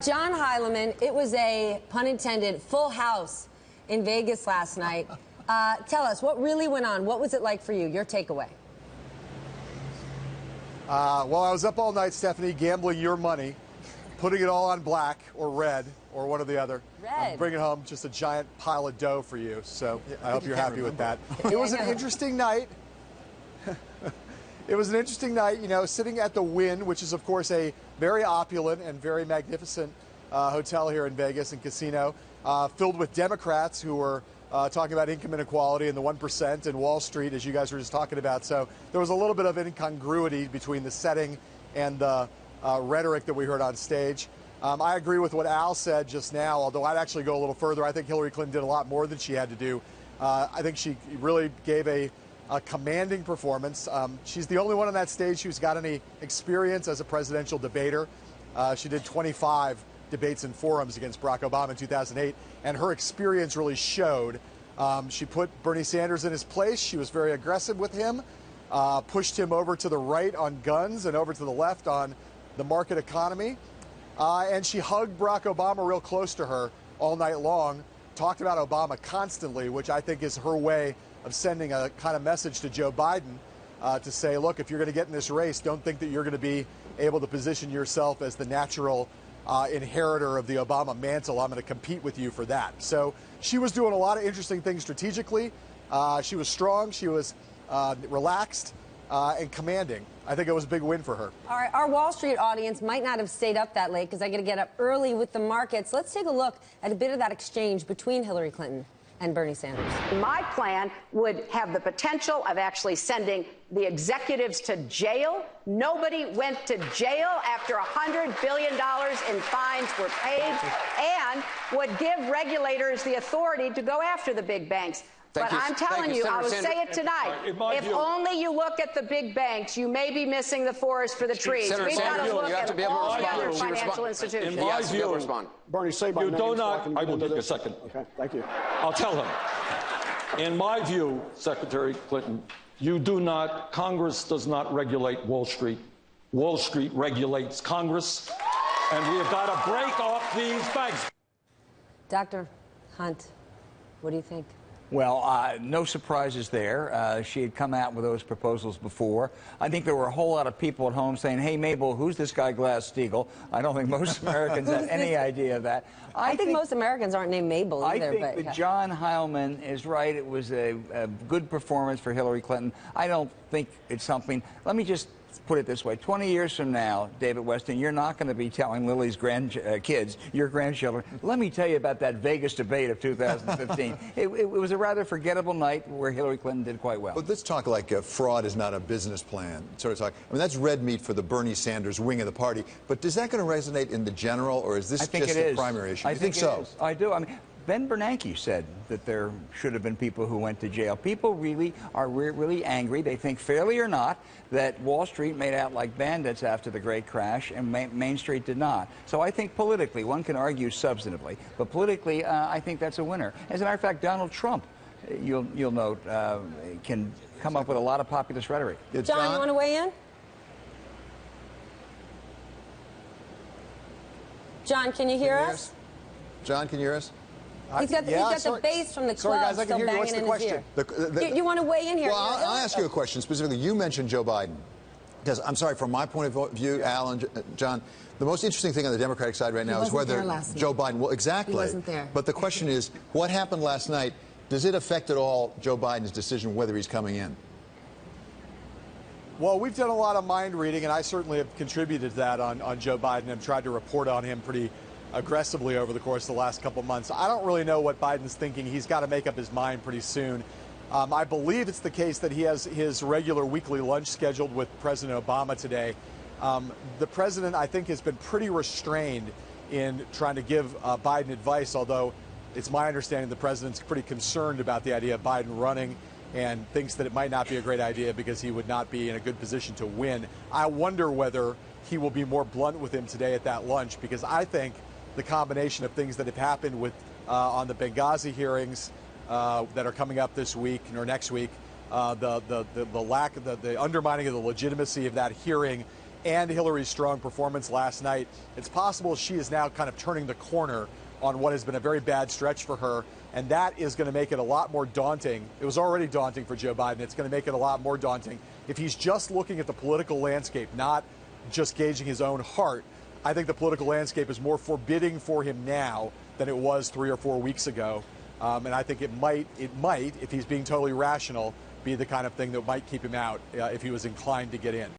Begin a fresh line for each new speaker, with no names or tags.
John Heilemann, it was a, pun intended, full house in Vegas last night. Tell us, what really went on? What was it like for you? Your takeaway.
Well, I was up all night, Stephanie, gambling your money, putting it all on black or red or one or the other.
Red.
Bringing home just a giant pile of dough for you. So I hope you're happy with that. It was an interesting night. It was an interesting night, you know, sitting at the Wynn, which is, of course, a very opulent and very magnificent hotel here in Vegas and casino, filled with Democrats who were talking about income inequality and the 1% and Wall Street, as you guys were just talking about. So there was a little bit of incongruity between the setting and the rhetoric that we heard on stage. I agree with what Al said just now, although I'd actually go a little further. I think Hillary Clinton did a lot more than she had to do. I think she really gave a commanding performance. She's the only one on that stage who's got any experience as a presidential debater. She did 25 debates and forums against Barack Obama in 2008, and her experience really showed. She put Bernie Sanders in his place. She was very aggressive with him, pushed him over to the right on guns and over to the left on the market economy. And she hugged Barack Obama real close to her all night long, talked about Obama constantly, which I think is her way of sending a kind of message to Joe Biden to say, look, if you're going to get in this race, don't think that you're going to be able to position yourself as the natural inheritor of the Obama mantle. I'm going to compete with you for that. So she was doing a lot of interesting things strategically. She was strong. She was relaxed and commanding. I think it was a big win for her.
All right, our Wall Street audience might not have stayed up that late because I got to get up early with the markets. Let's take a look at a bit of that exchange between Hillary Clinton and Bernie Sanders.
My plan would have the potential of actually sending the executives to jail. Nobody went to jail after $100 billion in fines were paid, and would give regulators the authority to go after the big banks. But I'm telling you, I will say it tonight, if only you look at the big banks, you may be missing the forest for the trees. We've got to look at all the other financial institutions.
In my view,
Bernie, say my name.
You do not. I will take a second.
Okay, thank you.
I'll tell him. In my view, Secretary Clinton, you do not. Congress does not regulate Wall Street. Wall Street regulates Congress, and we have got to break off these banks.
Dr. Hunt, what do you think?
Well, no surprises there. She had come out with those proposals before. I think there were a whole lot of people at home saying, hey, Mabel, who's this guy Glass-Steagall? I don't think most Americans have any idea of that.
I think most Americans aren't named Mabel either.
I think that John Heilemann is right. It was a good performance for Hillary Clinton. I don't think it's something. Let me just put it this way. 20 years from now, David Weston, you're not going to be telling Lily's kids, your grandchildren, let me tell you about that Vegas debate of 2015. it was a rather forgettable night where Hillary Clinton did quite well.
But let's talk like fraud is not a business plan sort of talk. I mean, that's red meat for the Bernie Sanders wing of the party. But is that going to resonate in the general, or is this just a primary issue?
I think
so?
I do. I mean, Ben Bernanke said that there should have been people who went to jail. People really are really angry. They think, fairly or not, that Wall Street made out like bandits after the great crash and Main Street did not. So I think politically, one can argue substantively, but politically, I think that's a winner. As a matter of fact, Donald Trump, you'll note, can come up with a lot of populist rhetoric.
John, you want to weigh in? John, can you hear us?
John, can you hear us?
He's got the bass from the club still banging in his ear. You want to weigh in here?
Well, I'll ask you a question specifically. You mentioned Joe Biden. Because I'm sorry, from my point of view, Al and John, the most interesting thing on the Democratic side right now is whether Joe Biden will exactly.
He wasn't there.
But the question is, what happened last night? Does it affect at all Joe Biden's decision whether he's coming in?
Well, we've done a lot of mind reading, and I certainly have contributed to that on Joe Biden and tried to report on him pretty aggressively over the course of the last couple of months. I don't really know what Biden's thinking. He's got to make up his mind pretty soon. I believe it's the case that he has his regular weekly lunch scheduled with President Obama today. The president, I think, has been pretty restrained in trying to give Biden advice, although it's my understanding the president's pretty concerned about the idea of Biden running and thinks that it might not be a great idea because he would not be in a good position to win. I wonder whether he will be more blunt with him today at that lunch, because I think the combination of things that have happened with on the Benghazi hearings that are coming up this week or next week, the undermining of the legitimacy of that hearing, and Hillary's strong performance last night, it's possible she is now kind of turning the corner on what has been a very bad stretch for her, and that is going to make it a lot more daunting. It was already daunting for Joe Biden. It's going to make it a lot more daunting if he's just looking at the political landscape, not just gauging his own heart. I think the political landscape is more forbidding for him now than it was 3 or 4 weeks ago. And I think it might, if he's being totally rational, be the kind of thing that might keep him out if he was inclined to get in.